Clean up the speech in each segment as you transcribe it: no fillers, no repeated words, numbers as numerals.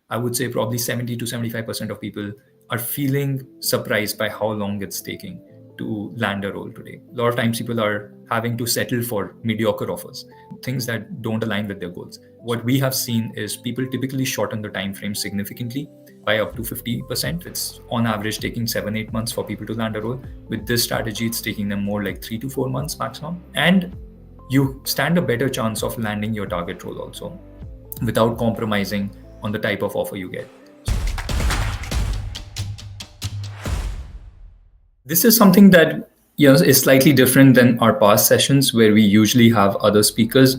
I would say probably 70 to 75% of people are feeling surprised by how long it's taking to land a role today. A lot of times people are having to settle for mediocre offers, things that don't align with their goals. What we have seen is people typically shorten the time frame significantly by up to 50%. It's on average taking 7-8 months for people to land a role. With this strategy, it's taking them more like 3 to 4 months maximum. And you stand a better chance of landing your target role also without compromising on the type of offer you get. This is something that is slightly different than our past sessions where we usually have other speakers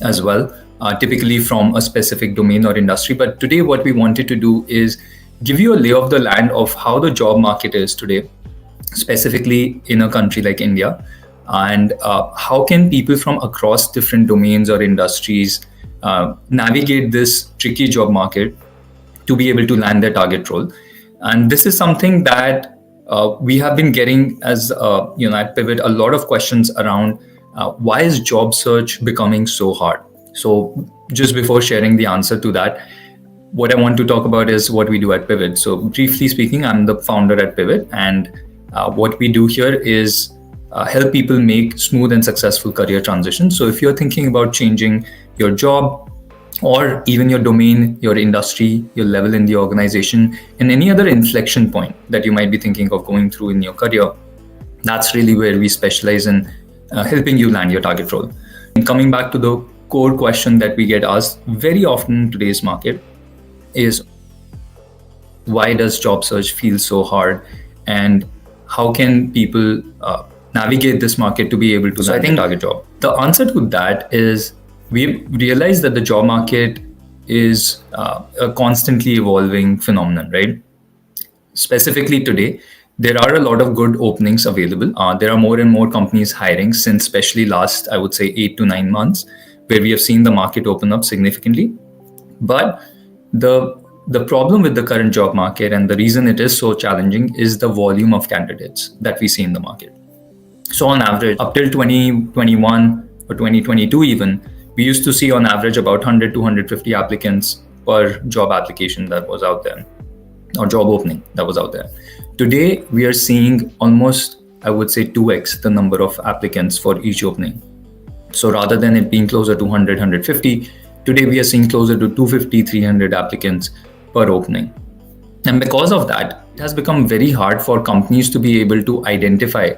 as well, typically from a specific domain or industry. But today what we wanted to do is give you a lay of the land of how the job market is today, specifically in a country like India, and how can people from across different domains or industries navigate this tricky job market to be able to land their target role. And this is something that we have been getting as at Pivot a lot of questions around why is job search becoming so hard. So just before sharing the answer to that, what I want to talk about is what we do at Pivot. So briefly speaking, I'm the founder at Pivot, and what we do here is help people make smooth and successful career transitions. So if you're thinking about changing your job or even your domain, your industry, your level in the organization, and any other inflection point that you might be thinking of going through in your career, that's really where we specialize in helping you land your target role. And coming back to the core question that we get asked very often in today's market is, why does job search feel so hard, and how can people navigate this market to be able to land a target job? The answer to that is, we realize that the job market is a constantly evolving phenomenon, right? Specifically today, there are a lot of good openings available. There are more and more companies hiring since especially last, I would say, 8 to 9 months, where we have seen the market open up significantly. But the problem with the current job market, and the reason it is so challenging, is the volume of candidates that we see in the market. So on average, up till 2021 or 2022 even, we used to see on average about 100 to 150 applicants per job application that was out there, or job opening that was out there. Today, we are seeing almost, I would say, 2x the number of applicants for each opening. So rather than it being closer to 100, 150, today we are seeing closer to 250, 300 applicants per opening. And because of that, it has become very hard for companies to be able to identify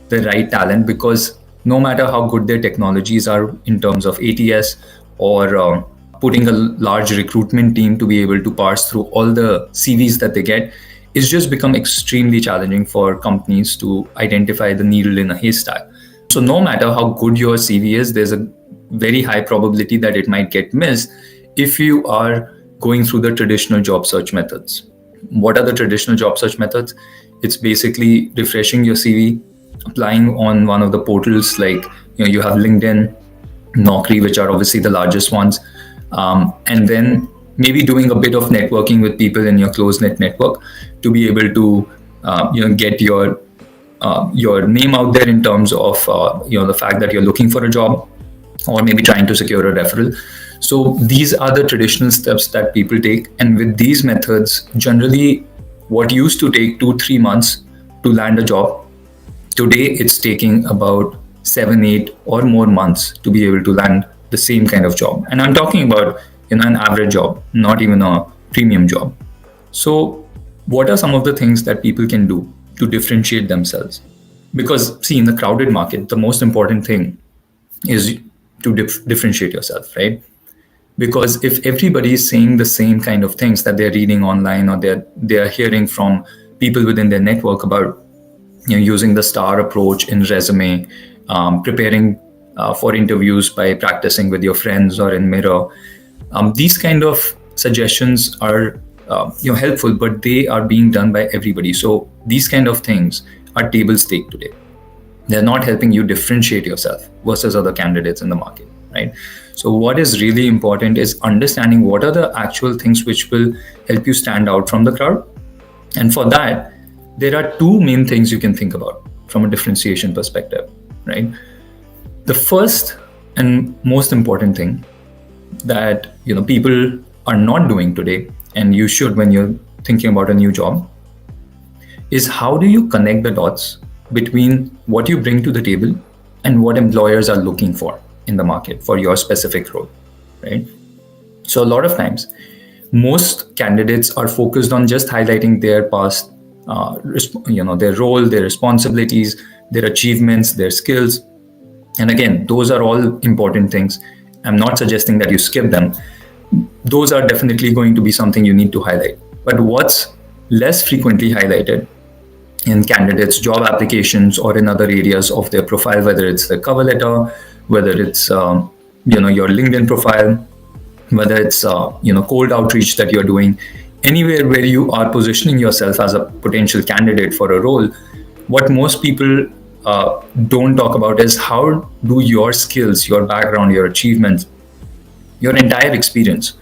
the right talent, because no matter how good their technologies are in terms of ATS or putting a large recruitment team to be able to parse through all the CVs that they get, it's just become extremely challenging for companies to identify the needle in a haystack. So no matter how good your CV is, there's a very high probability that it might get missed if you are going through the traditional job search methods. What are the traditional job search methods? It's basically refreshing your CV, applying on one of the portals like you have LinkedIn, Naukri, which are obviously the largest ones, and then maybe doing a bit of networking with people in your close-knit network to be able to get your name out there in terms of the fact that you're looking for a job, or maybe trying to secure a referral. So these are the traditional steps that people take, and with these methods, generally what used to take 2-3 months to land a job, today it's taking about 7-8 or more months to be able to land the same kind of job. And I'm talking about an average job, not even a premium job. So what are some of the things that people can do to differentiate themselves? Because see, in the crowded market, the most important thing is to differentiate yourself, right? Because if everybody is saying the same kind of things that they're reading online, or they're hearing from people within their network about using the STAR approach in resume, preparing for interviews by practicing with your friends or in mirror, these kind of suggestions are helpful, but they are being done by everybody. So these kind of things are table stake today. They're not helping you differentiate yourself versus other candidates in the market, right? So what is really important is understanding what are the actual things which will help you stand out from the crowd. And for that, there are two main things you can think about from a differentiation perspective, right? The first and most important thing that people are not doing today and you should when you're thinking about a new job, is how do you connect the dots between what you bring to the table and what employers are looking for in the market for your specific role, right? So a lot of times, most candidates are focused on just highlighting their past, their role, their responsibilities, their achievements, their skills. And again, those are all important things. I'm not suggesting that you skip them. Those are definitely going to be something you need to highlight. But what's less frequently highlighted in candidates' job applications or in other areas of their profile, whether it's the cover letter, whether it's your LinkedIn profile, whether it's cold outreach that you're doing, anywhere where you are positioning yourself as a potential candidate for a role, what most people don't talk about is how do your skills, your background, your achievements, your entire experience,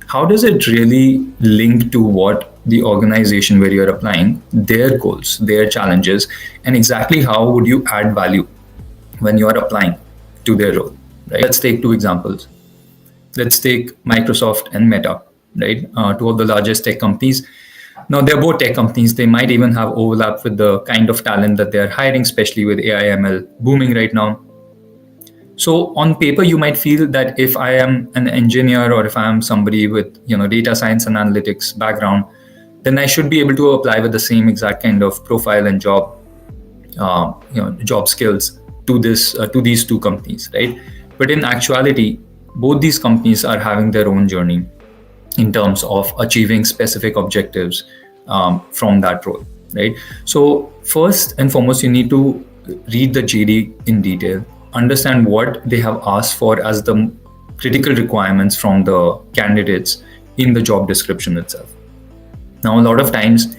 how does it really link to what the organization where you're applying, their goals, their challenges, and exactly how would you add value when you're applying to their role, right? Let's take two examples. Let's take Microsoft and Meta, right? Two of the largest tech companies. Now, they're both tech companies. They might even have overlap with the kind of talent that they're hiring, especially with AI ML booming right now. So on paper, you might feel that if I am an engineer or if I am somebody with data science and analytics background, then I should be able to apply with the same exact kind of profile and job skills to these two companies, right? But in actuality, both these companies are having their own journey in terms of achieving specific objectives from that role, right? So first and foremost, you need to read the JD in detail, understand what they have asked for as the critical requirements from the candidates in the job description itself. Now, a lot of times,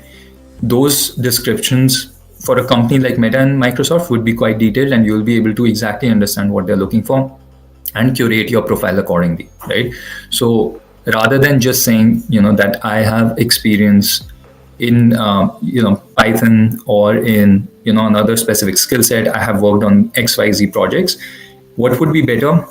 those descriptions for a company like Meta and Microsoft would be quite detailed, and you'll be able to exactly understand what they're looking for and curate your profile accordingly, right? So rather than just saying, that I have experience in, Python or in, another specific skill set, I have worked on XYZ projects. What would be better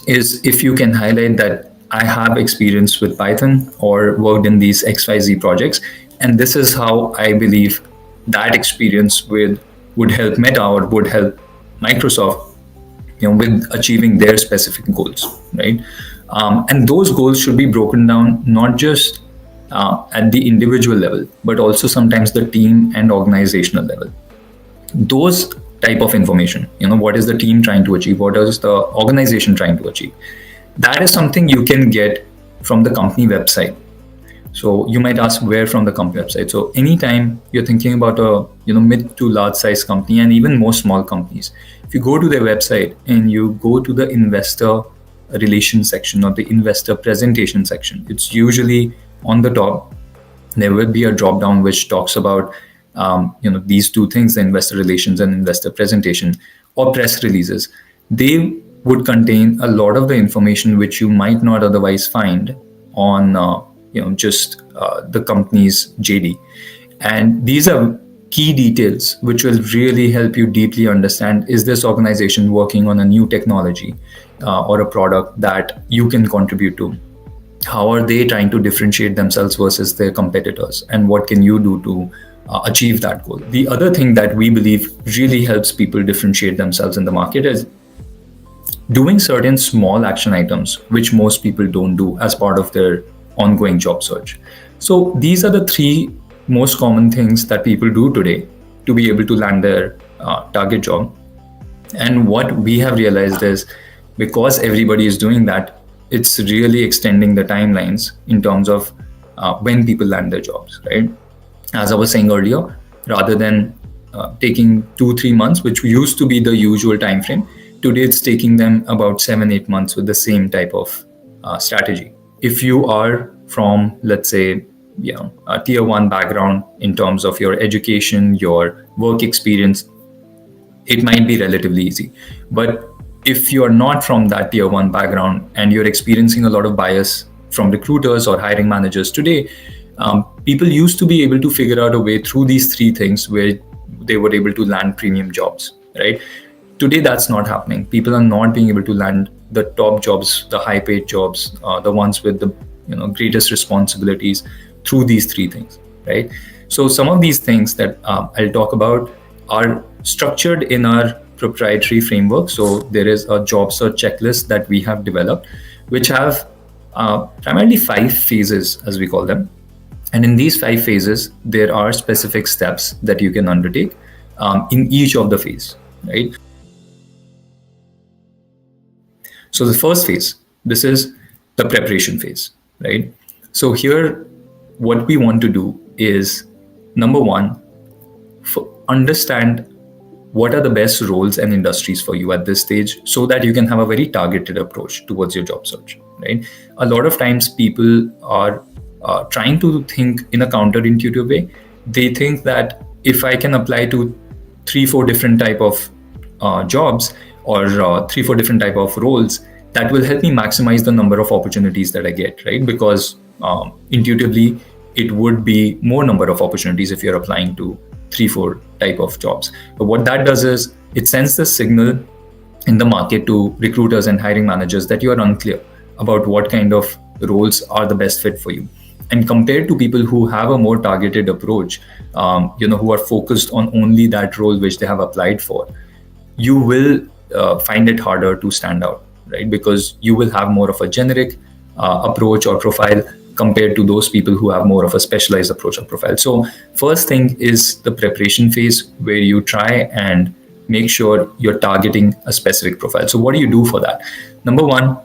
is if you can highlight that I have experience with Python or worked in these XYZ projects. And this is how I believe that experience would help Meta or would help Microsoft with achieving their specific goals, right? And those goals should be broken down not just at the individual level, but also sometimes the team and organizational level. Those type of information, what is the team trying to achieve? What is the organization trying to achieve? That is something you can get from the company website. So you might ask where from the company website. So anytime you're thinking about a mid to large size company and even more small companies, if you go to their website and you go to the investor relations section or the investor presentation section, it's usually on the top. There will be a drop down which talks about these two things, the investor relations and investor presentation or press releases. They would contain a lot of the information which you might not otherwise find on just the company's JD. And these are key details which will really help you deeply understand, is this organization working on a new technology or a product that you can contribute to? How are they trying to differentiate themselves versus their competitors? And what can you do to achieve that goal? The other thing that we believe really helps people differentiate themselves in the market is doing certain small action items, which most people don't do as part of their ongoing job search. So these are the three most common things that people do today to be able to land their target job. And what we have realized is, because everybody is doing that, it's really extending the timelines in terms of when people land their jobs, right? As I was saying earlier, rather than taking 2-3 months, which used to be the usual time frame, today it's taking them about 7-8 months with the same type of strategy. If you are from, let's say, a tier 1 background in terms of your education, your work experience, it might be relatively easy. But if you're not from that tier 1 background and you're experiencing a lot of bias from recruiters or hiring managers today, people used to be able to figure out a way through these three things where they were able to land premium jobs, right? Today, that's not happening. People are not being able to land the top jobs, the high paid jobs, the ones with the greatest responsibilities through these three things, right? So some of these things that I'll talk about are structured in our proprietary framework. So there is a job search checklist that we have developed, which have primarily 5 phases, as we call them. And in these 5 phases, there are specific steps that you can undertake in each of the phase, right? So the first phase, this is the preparation phase, right? So here, what we want to do is, number one, understand what are the best roles and industries for you at this stage, so that you can have a very targeted approach towards your job search, right? A lot of times people are trying to think in a counterintuitive way. They think that if I can apply to 3-4 different type of jobs, or 3-4 different type of roles, that will help me maximize the number of opportunities that I get, right? Because intuitively, it would be more number of opportunities if you're applying to 3-4 type of jobs. But what that does is it sends the signal in the market to recruiters and hiring managers that you are unclear about what kind of roles are the best fit for you. And compared to people who have a more targeted approach, who are focused on only that role which they have applied for, you will find it harder to stand out, right? Because you will have more of a generic approach or profile compared to those people who have more of a specialized approach or profile. So first thing is the preparation phase, where you try and make sure you're targeting a specific profile. So what do you do for that? Number one,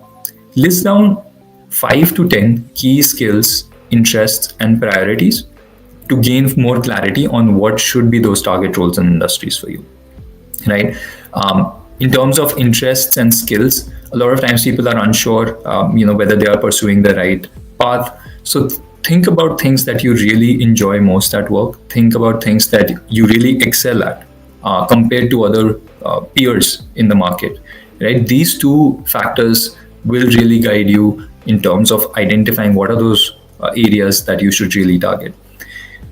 list down 5 to 10 key skills, interests, and priorities to gain more clarity on what should be those target roles and industries for you, right? In terms of interests and skills, a lot of times people are unsure, whether they are pursuing the right path. So think about things that you really enjoy most at work. Think about things that you really excel at compared to other peers in the market, right? These two factors will really guide you in terms of identifying what are those areas that you should really target.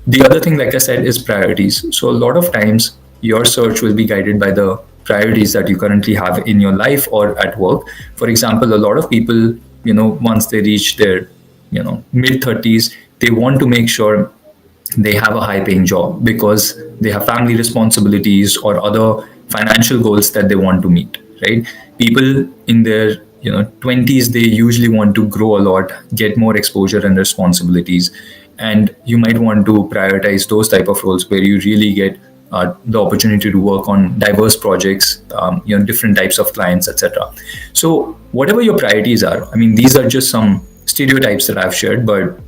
The other thing, like I said, is priorities. So a lot of times your search will be guided by the priorities that you currently have in your life or at work. For example, a lot of people, once they reach their, mid-30s, they want to make sure they have a high-paying job because they have family responsibilities or other financial goals that they want to meet, right? People in their 20s, they usually want to grow a lot, get more exposure and responsibilities, and you might want to prioritize those type of roles where you really get the opportunity to work on diverse projects, different types of clients, etc. So whatever your priorities are, I mean, these are just some stereotypes that I've shared, but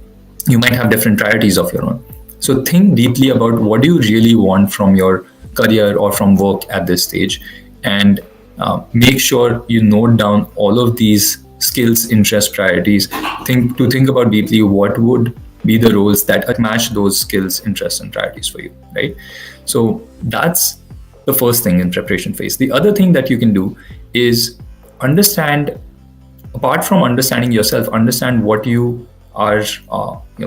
you might have different priorities of your own. So think deeply about what do you really want from your career or from work at this stage, and make sure you note down all of these skills, interests, priorities. Think about deeply what would be the roles that match those skills, interests, and priorities for you, right? So that's the first thing in preparation phase. The other thing that you can do is understand, apart from understanding yourself, understand what you are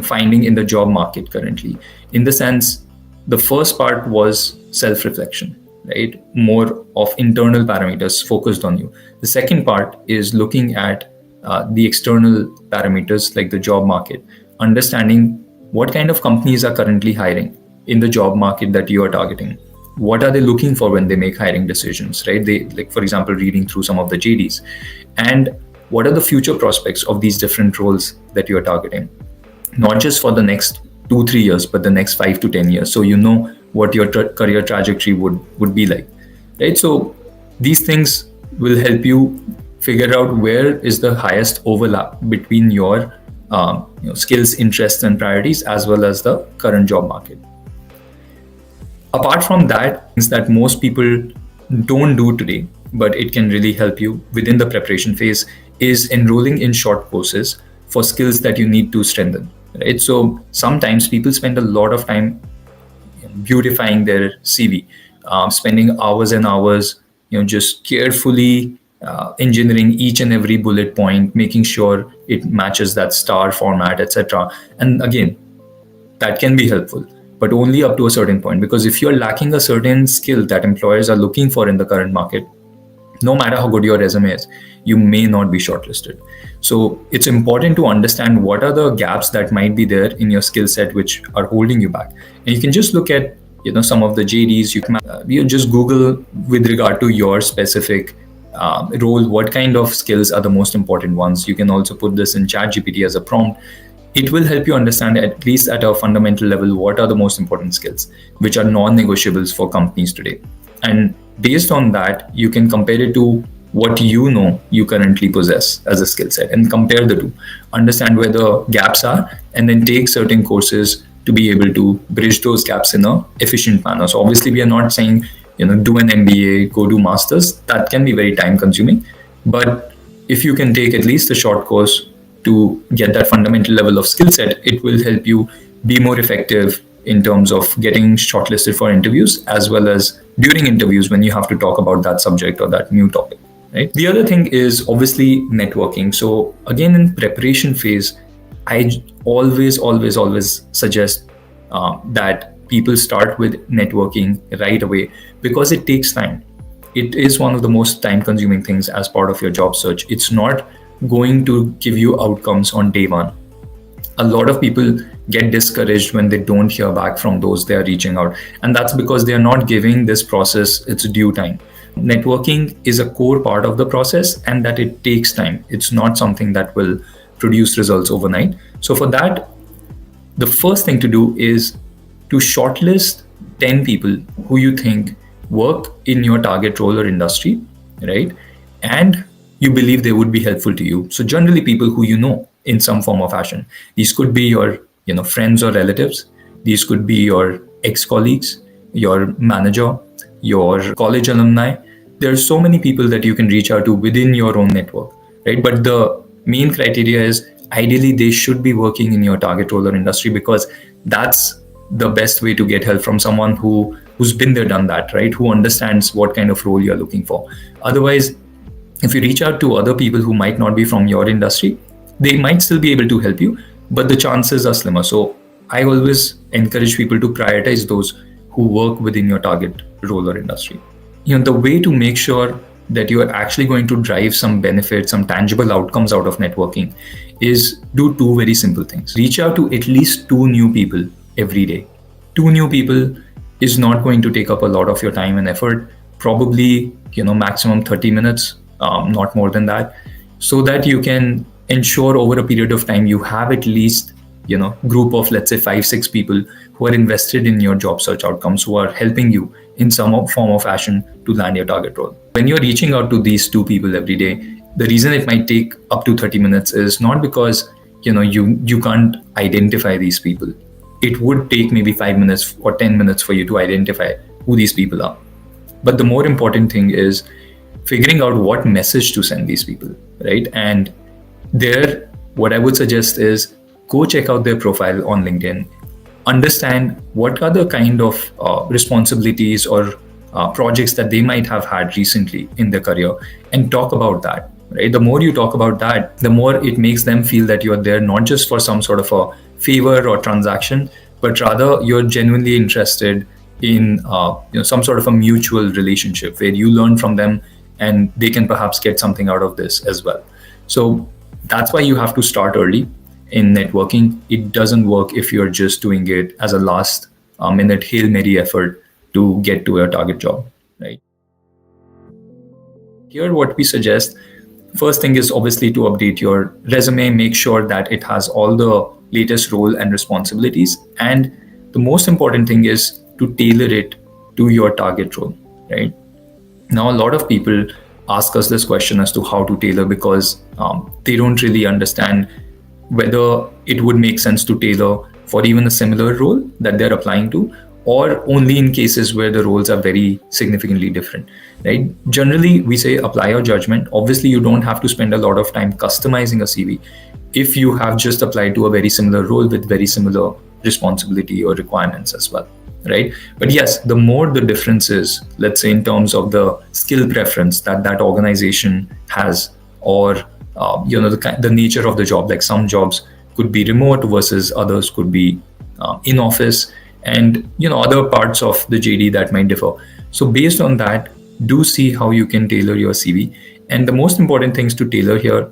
finding in the job market currently. In the sense, the first part was self-reflection, right? More of internal parameters focused on you. The second part is looking at the external parameters like the job market, understanding what kind of companies are currently hiring in the job market that you are targeting. What are they looking for when they make hiring decisions, right? They, like, for example, reading through some of the JDs, and what are the future prospects of these different roles that you are targeting, not just for the next 2-3 years, but the next 5 to 10 years. So you know what your career trajectory would be like, right? So these things will help you figure out where is the highest overlap between your skills, interests, and priorities, as well as the current job market. Apart from that, things that most people don't do today, but it can really help you within the preparation phase, is enrolling in short courses for skills that you need to strengthen, right? So sometimes people spend a lot of time beautifying their CV, spending hours and hours, just carefully engineering each and every bullet point, making sure it matches that star format, etc. And again, that can be helpful, but only up to a certain point. Because if you're lacking a certain skill that employers are looking for in the current market, no matter how good your resume is, you may not be shortlisted. So it's important to understand what are the gaps that might be there in your skill set which are holding you back. And you can just look at some of the JDs. You just Google with regard to your specific role, what kind of skills are the most important ones. You can also put this in ChatGPT as a prompt. It will help you understand, at least at a fundamental level, what are the most important skills which are non-negotiables for companies today. And based on that, you can compare it to what you currently possess as a skill set, and compare the two, understand where the gaps are, and then take certain courses to be able to bridge those gaps in a efficient manner. So obviously we are not saying do an MBA, go do masters. That can be very time consuming, but if you can take at least a short course to get that fundamental level of skill set, it will help you be more effective in terms of getting shortlisted for interviews, as well as during interviews when you have to talk about that subject or that new topic, right? The other thing is obviously networking. So again, in preparation phase, I always suggest that people start with networking right away, because it takes time. It is one of the most time consuming things as part of your job search. It's not going to give you outcomes on day one. A lot of people get discouraged when they don't hear back from those they are reaching out. And that's because they are not giving this process its due time. Networking is a core part of the process, and that it takes time. It's not something that will produce results overnight. So for that, the first thing to do is to shortlist 10 people who you think work in your target role or industry, right? And you believe they would be helpful to you. So generally people who you know in some form or fashion. These could be your friends or relatives. These could be your ex-colleagues, your manager, your college alumni. There are so many people that you can reach out to within your own network, right? But the main criteria is ideally they should be working in your target role or industry, because that's the best way to get help from someone who's been there, done that, right? Who understands what kind of role you're looking for. Otherwise, if you reach out to other people who might not be from your industry, they might still be able to help you, but the chances are slimmer. So I always encourage people to prioritize those who work within your target role or industry. The way to make sure that you are actually going to drive some benefits, some tangible outcomes out of networking, is do two very simple things. Reach out to at least 2 new people every day. 2 new people is not going to take up a lot of your time and effort, probably maximum 30 minutes, not more than that, so that you can ensure over a period of time you have at least group of, let's say, 5-6 people who are invested in your job search outcomes, who are helping you in some form or fashion to land your target role. When you're reaching out to these 2 people every day, the reason it might take up to 30 minutes is not because you can't identify these people. It would take maybe 5 minutes or 10 minutes for you to identify who these people are. But the more important thing is figuring out what message to send these people, right? And there, what I would suggest is go check out their profile on LinkedIn, understand what are the kind of responsibilities or projects that they might have had recently in their career, and talk about that, right? The more you talk about that, the more it makes them feel that you're there not just for some sort of a favor or transaction, but rather you're genuinely interested in some sort of a mutual relationship where you learn from them and they can perhaps get something out of this as well. So that's why you have to start early in networking. It doesn't work if you're just doing it as a last minute Hail Mary effort to get to a target job, right? Here, what we suggest, first thing is obviously to update your resume, make sure that it has all the latest role and responsibilities. And the most important thing is to tailor it to your target role, right? Now, a lot of people ask us this question as to how to tailor, because they don't really understand whether it would make sense to tailor for even a similar role that they're applying to, or only in cases where the roles are very significantly different, right? Generally, we say apply your judgment. Obviously, you don't have to spend a lot of time customizing a CV if you have just applied to a very similar role with very similar responsibility or requirements as well, right? But yes, the more the difference is, let's say in terms of the skill preference that organization has, or the nature of the job, like some jobs could be remote versus others could be in office, and other parts of the JD that might differ. So based on that, do see how you can tailor your CV. And the most important things to tailor here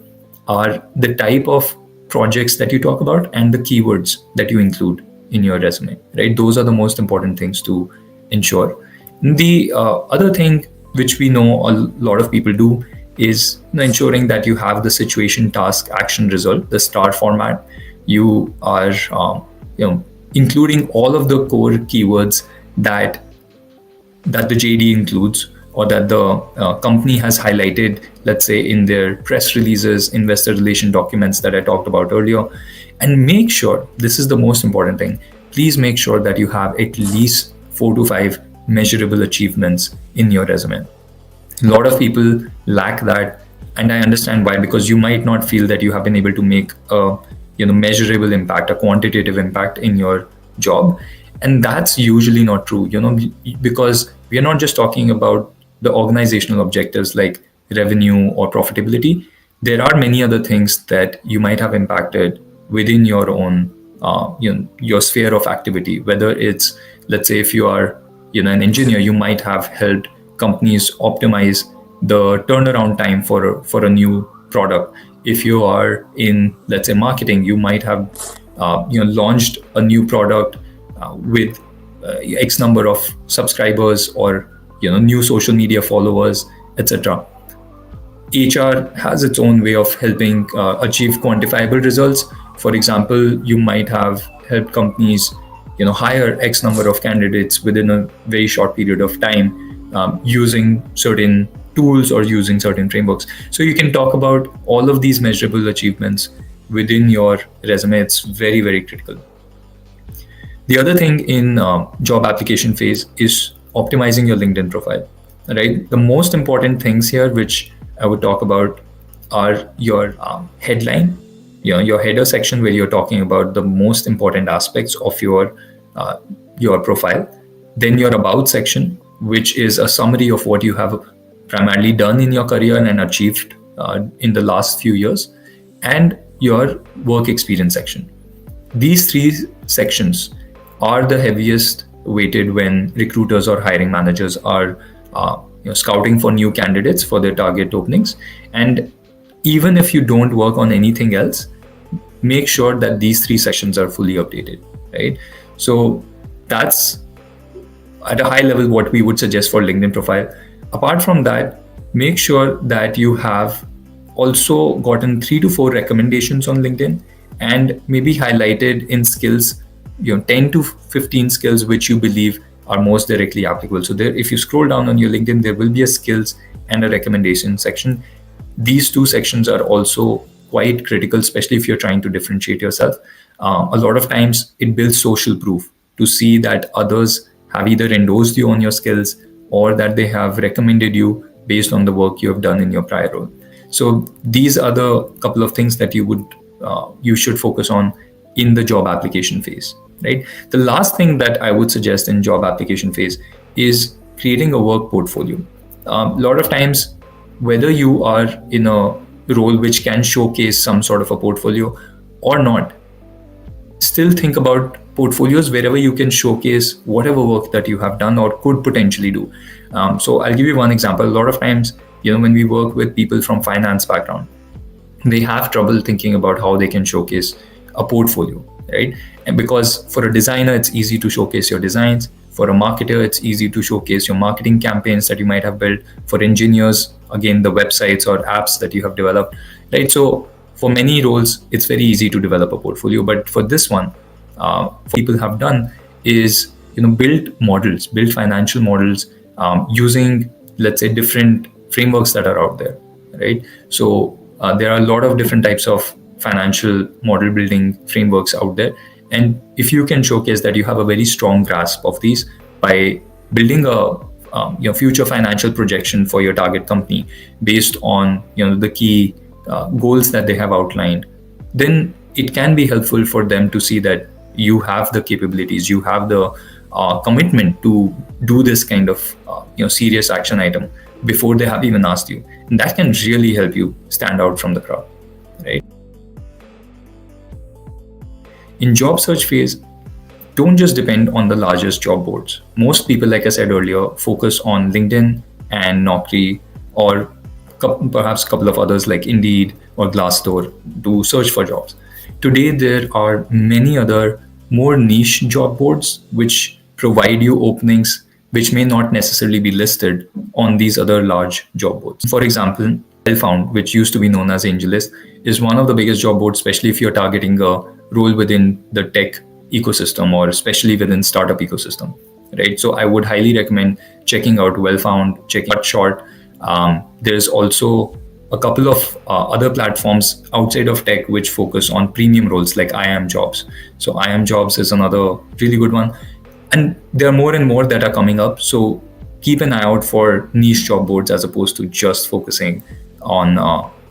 are the type of projects that you talk about and the keywords that you include in your resume, right? Those are the most important things to ensure. The other thing which we know a lot of people do is ensuring that you have the situation, task, action, result, the STAR format. You are including all of the core keywords that the JD includes, or that the company has highlighted, let's say in their press releases, investor relation documents that I talked about earlier. And make sure, this is the most important thing, please make sure that you have at least 4 to 5 measurable achievements in your resume. A lot of people lack that, and I understand why, because you might not feel that you have been able to make a measurable impact, a quantitative impact in your job. And that's usually not true, because we are not just talking about the organizational objectives like revenue or profitability. There are many other things that you might have impacted within your own your sphere of activity. Whether it's, let's say, if you are an engineer, you might have helped companies optimize the turnaround time for a new product. If you are in, let's say, marketing, you might have launched a new product with X number of subscribers, or new social media followers, etc. HR has its own way of helping achieve quantifiable results. For example, you might have helped companies hire X number of candidates within a very short period of time, using certain tools or using certain frameworks. So you can talk about all of these measurable achievements within your resume. It's very, very critical. The other thing in job application phase is optimizing your LinkedIn profile, right? The most important things here, which I would talk about, are your headline, your header section, where you're talking about the most important aspects of your profile. Then your about section, which is a summary of what you have primarily done in your career and achieved in the last few years, and your work experience section. These three sections are the heaviest weighted when recruiters or hiring managers are scouting for new candidates for their target openings. And even if you don't work on anything else, make sure that these three sections are fully updated, right? So that's at a high level what we would suggest for LinkedIn profile. Apart from that, make sure that you have also gotten 3 to 4 recommendations on LinkedIn, and maybe highlighted in skills 10 to 15 skills which you believe are most directly applicable. So there, if you scroll down on your LinkedIn, there will be a skills and a recommendation section. These two sections are also quite critical, especially if you're trying to differentiate yourself. A lot of times it builds social proof to see that others have either endorsed you on your skills, or that they have recommended you based on the work you have done in your prior role. So these are the couple of things that you should focus on in the job application phase, right? The last thing that I would suggest in job application phase is creating a work portfolio. A lot of times, whether you are in a role which can showcase some sort of a portfolio or not, still think about portfolios wherever you can showcase whatever work that you have done or could potentially do. So I'll give you one example. A lot of times, when we work with people from finance background, they have trouble thinking about how they can showcase a portfolio, right? And because for a designer, it's easy to showcase your designs. For a marketer, it's easy to showcase your marketing campaigns that you might have built. For engineers, again, the websites or apps that you have developed, right? So for many roles, it's very easy to develop a portfolio. But for this one, what people have done is, build financial models using, let's say, different frameworks that are out there, right? So there are a lot of different types of financial model building frameworks out there. And if you can showcase that you have a very strong grasp of these by building a future financial projection for your target company based on the key goals that they have outlined, then it can be helpful for them to see that you have the capabilities, you have the commitment to do this kind of serious action item before they have even asked you. And that can really help you stand out from the crowd, right? In job search phase, don't just depend on the largest job boards. Most people, like I said earlier, focus on LinkedIn and Naukri, or perhaps a couple of others like Indeed or Glassdoor to search for jobs. Today, there are many other more niche job boards which provide you openings which may not necessarily be listed on these other large job boards. For example, Found, which used to be known as AngelList, is one of the biggest job boards, especially if you're targeting a role within the tech ecosystem or especially within startup ecosystem, right? So I would highly recommend checking out Wellfound, checking out Short. There's also a couple of other platforms outside of tech which focus on premium roles like iimjobs. So iimjobs is another really good one. And there are more and more that are coming up. So keep an eye out for niche job boards as opposed to just focusing on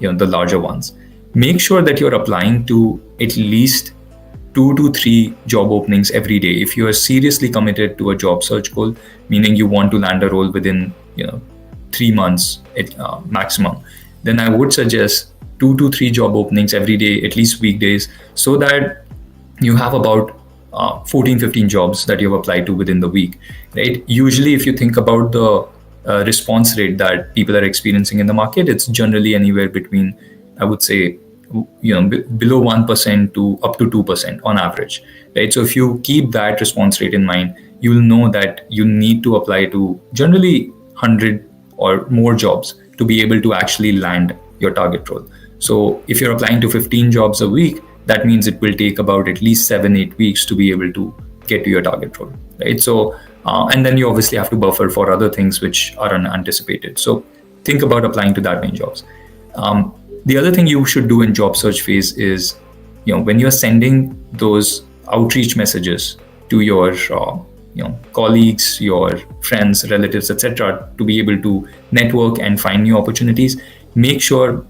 the larger ones. Make sure that you're applying to at least 2 to 3 job openings every day. If you are seriously committed to a job search goal, meaning you want to land a role within 3 months maximum, then I would suggest 2 to 3 job openings every day, at least weekdays, so that you have about 14-15 jobs that you've applied to within the week, right? Usually, if you think about the response rate that people are experiencing in the market, it's generally anywhere between, I would say, below 1% to up to 2% on average, right? So if you keep that response rate in mind, you'll know that you need to apply to generally 100 or more jobs to be able to actually land your target role. So if you're applying to 15 jobs a week, that means it will take about at least 7-8 weeks to be able to get to your target role, right? So, and then you obviously have to buffer for other things which are unanticipated. So think about applying to that many jobs. The other thing you should do in job search phase is, when you're sending those outreach messages to your colleagues, your friends, relatives, etc., to be able to network and find new opportunities, make sure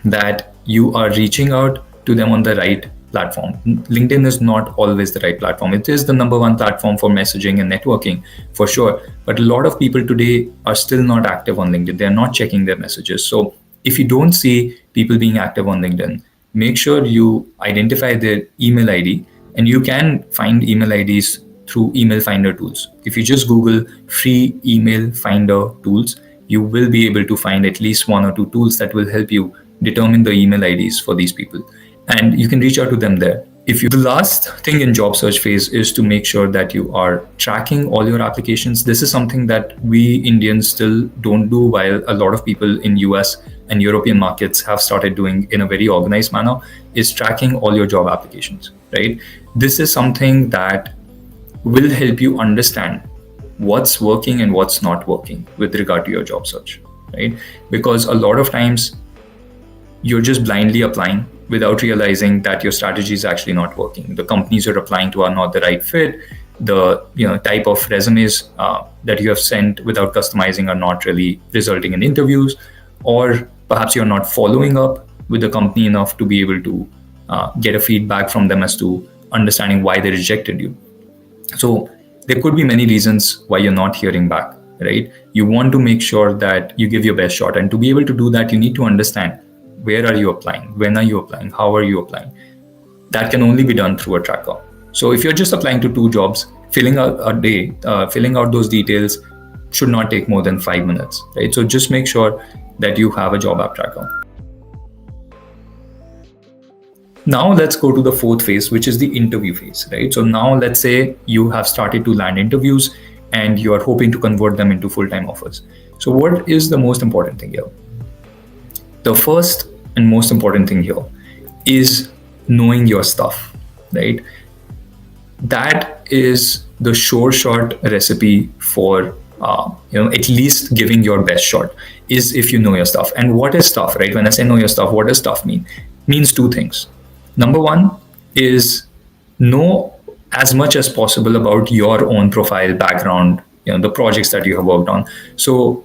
that you are reaching out to them on the right platform. LinkedIn is not always the right platform. It is the number one platform for messaging and networking, for sure. But a lot of people today are still not active on LinkedIn. They're not checking their messages. So if you don't see people being active on LinkedIn, make sure you identify their email ID, and you can find email IDs through email finder tools. If you just Google free email finder tools, you will be able to find at least 1 or 2 tools that will help you determine the email IDs for these people. And you can reach out to them there. The last thing in job search phase is to make sure that you are tracking all your applications. This is something that we Indians still don't do, while a lot of people in US and European markets have started doing in a very organized manner, is tracking all your job applications, right? This is something that will help you understand what's working and what's not working with regard to your job search, right? Because a lot of times you're just blindly applying without realizing that your strategy is actually not working. The companies you're applying to are not the right fit. The type of resumes that you have sent without customizing are not really resulting in interviews, or perhaps you're not following up with the company enough to be able to get a feedback from them as to understanding why they rejected you. So there could be many reasons why you're not hearing back, right? You want to make sure that you give your best shot. And to be able to do that, you need to understand, where are you applying? When are you applying? How are you applying? That can only be done through a tracker. So if you're just applying to 2 jobs, filling out those details should not take more than 5 minutes, right? So just make sure that you have a job app tracker. Now let's go to the 4th phase, which is the interview phase, right? So now let's say you have started to land interviews and you are hoping to convert them into full-time offers. So what is the most important thing here? The first and most important thing here is knowing your stuff, right? That is the sure shot recipe for at least giving your best shot, is if you know your stuff. And what is stuff, right? When I say know your stuff, what does stuff mean? It means 2 things. Number 1 is know as much as possible about your own profile, background, the projects that you have worked on. So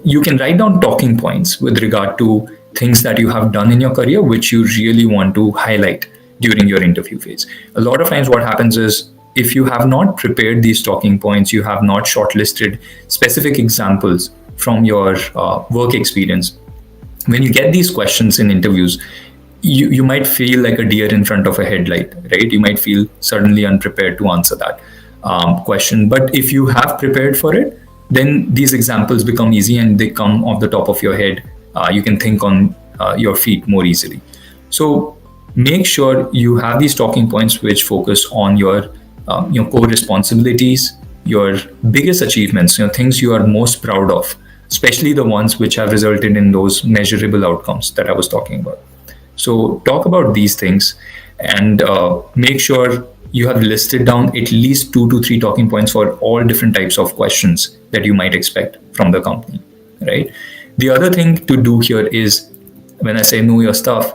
you can write down talking points with regard to things that you have done in your career, which you really want to highlight during your interview phase. A lot of times what happens is, if you have not prepared these talking points, you have not shortlisted specific examples from your work experience, when you get these questions in interviews, you might feel like a deer in front of a headlight, right? You might feel suddenly unprepared to answer that question. But if you have prepared for it, then these examples become easy and they come off the top of your head. You can think on your feet more easily. So make sure you have these talking points which focus on your core responsibilities, your biggest achievements, things you are most proud of, especially the ones which have resulted in those measurable outcomes that I was talking about. So talk about these things and make sure you have listed down at least 2 to 3 talking points for all different types of questions that you might expect from the company, right? The other thing to do here is, when I say know your stuff,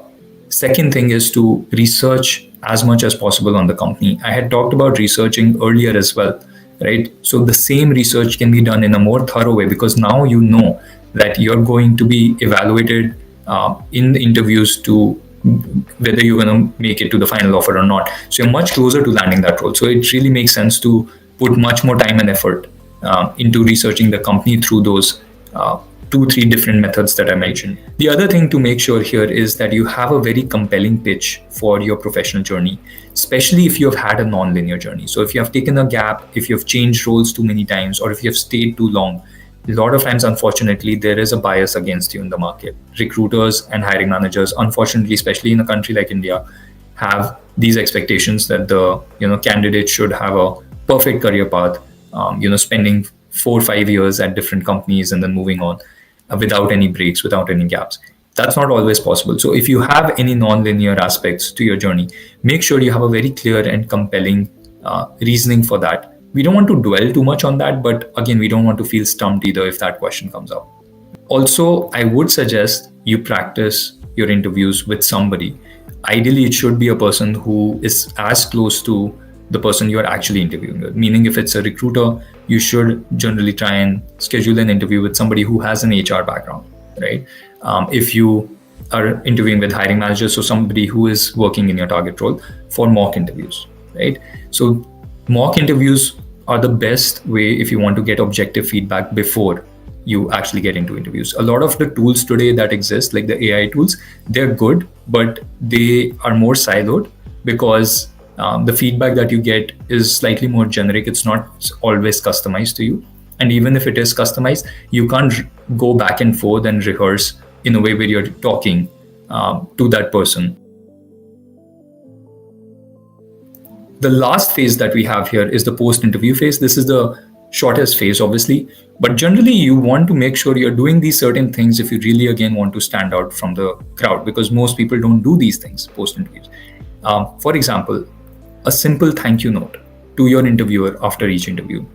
second thing is to research as much as possible on the company. I had talked about researching earlier as well, right? So the same research can be done in a more thorough way, because now you know that you're going to be evaluated in the interviews to whether you're going to make it to the final offer or not. So you're much closer to landing that role. So it really makes sense to put much more time and effort into researching the company through those 2-3 different methods that I mentioned. The other thing to make sure here is that you have a very compelling pitch for your professional journey, especially if you have had a non-linear journey. So if you have taken a gap, if you have changed roles too many times, or if you have stayed too long, a lot of times, unfortunately, there is a bias against you in the market. Recruiters and hiring managers, unfortunately, especially in a country like India, have these expectations that the candidate should have a perfect career path, spending 4 or 5 years at different companies and then moving on without any breaks, without any gaps. That's not always possible. So if you have any non-linear aspects to your journey, make sure you have a very clear and compelling reasoning for that. We don't want to dwell too much on that, but again, we don't want to feel stumped either if that question comes up. Also, I would suggest you practice your interviews with somebody. Ideally, it should be a person who is as close to the person you are actually interviewing with. Meaning, if it's a recruiter, you should generally try and schedule an interview with somebody who has an HR background, right? If you are interviewing with hiring managers, so somebody who is working in your target role, for mock interviews, right? So mock interviews are the best way if you want to get objective feedback before you actually get into interviews. A lot of the tools today that exist, like the AI tools, they're good, but they are more siloed because the feedback that you get is slightly more generic. It's not always customized to you. And even if it is customized, you can't go back and forth and rehearse in a way where you're talking to that person. The last phase that we have here is the post-interview phase. This is the shortest phase, obviously, but generally you want to make sure you're doing these certain things if you really, again, want to stand out from the crowd, because most people don't do these things post-interviews. For example, a simple thank you note to your interviewer after each interview.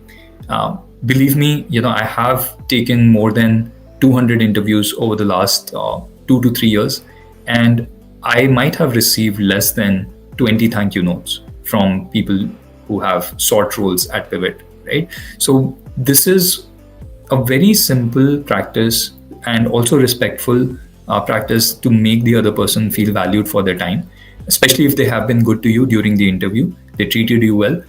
Believe me, I have taken more than 200 interviews over the last 2 to 3 years, and I might have received less than 20 thank you notes from people who have sought roles at Pivot, right? So this is a very simple practice and also respectful practice to make the other person feel valued for their time, especially if they have been good to you during the interview, they treated you well.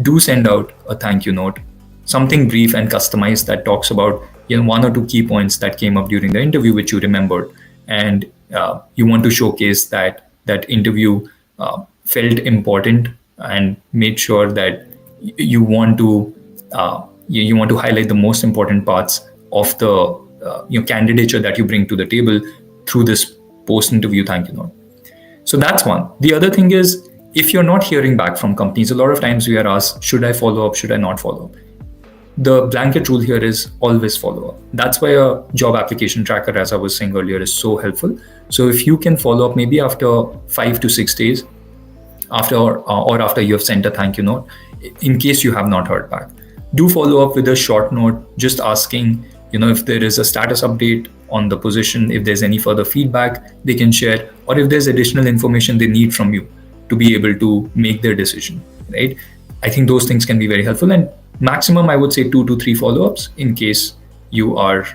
Do send out a thank you note, something brief and customized that talks about 1 or 2 key points that came up during the interview which you remembered, and you want to showcase that interview felt important and made sure that you want to highlight the most important parts of the candidature that you bring to the table through this post-interview thank you note. So that's one. The other thing is, if you're not hearing back from companies, a lot of times we are asked, should I follow up? Should I not follow up? The blanket rule here is always follow up. That's why a job application tracker, as I was saying earlier, is so helpful. So if you can follow up maybe after 5 to 6 days, after you have sent a thank you note, in case you have not heard back, do follow up with a short note, just asking, if there is a status update on the position, if there's any further feedback they can share, or if there's additional information they need from you to be able to make their decision, right? I think those things can be very helpful, and maximum, I would say 2 to 3 follow-ups in case you are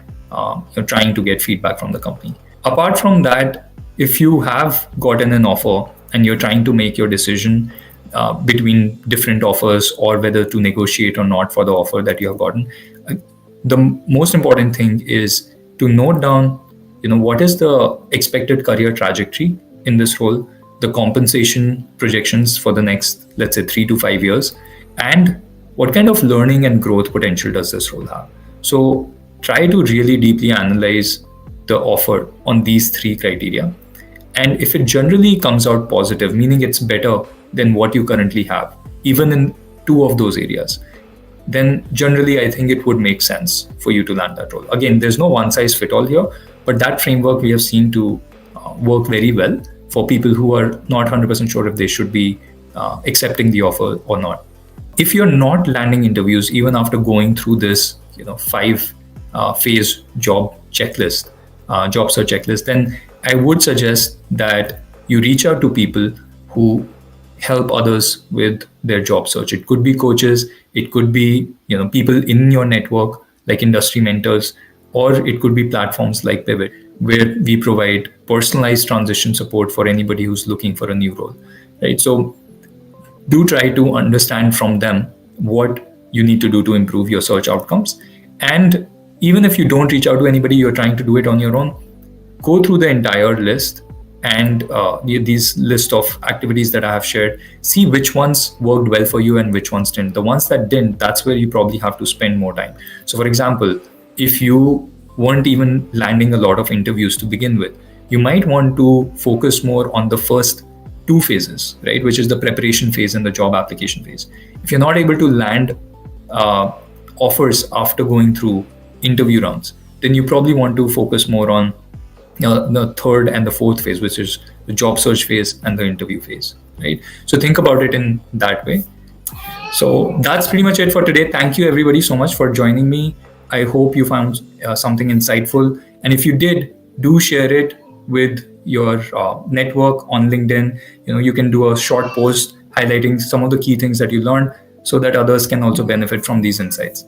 trying to get feedback from the company. Apart from that, if you have gotten an offer and you're trying to make your decision between different offers or whether to negotiate or not for the offer that you have gotten, the most important thing is to note down, what is the expected career trajectory in this role, the compensation projections for the next, let's say, 3 to 5 years, and what kind of learning and growth potential does this role have. So try to really deeply analyze the offer on these three criteria. And if it generally comes out positive, meaning it's better than what you currently have, even in two of those areas, then generally I think it would make sense for you to land that role. Again, there's no one size fit all here, but that framework we have seen to work very well for people who are not 100% sure if they should be accepting the offer or not. If you're not landing interviews, even after going through this, 5 phase job checklist, job search checklist, then I would suggest that you reach out to people who help others with their job search. It could be coaches, it could be people in your network like industry mentors, or it could be platforms like Pivot, where we provide personalized transition support for anybody who's looking for a new role, right? So do try to understand from them what you need to do to improve your search outcomes. And even if you don't reach out to anybody, you're trying to do it on your own, go through the entire list and these list of activities that I have shared, see which ones worked well for you and which ones didn't. The ones that didn't, that's where you probably have to spend more time. So for example, if you weren't even landing a lot of interviews to begin with, you might want to focus more on the first 2 phases, right? Which is the preparation phase and the job application phase. If you're not able to land offers after going through interview rounds, then you probably want to focus more on the 3rd and the 4th phase, which is the job search phase and the interview phase, right? So think about it in that way. So that's pretty much it for today. Thank you everybody so much for joining me. I hope you found something insightful. And if you did, do share it with your network on LinkedIn. You can do a short post highlighting some of the key things that you learned so that others can also benefit from these insights.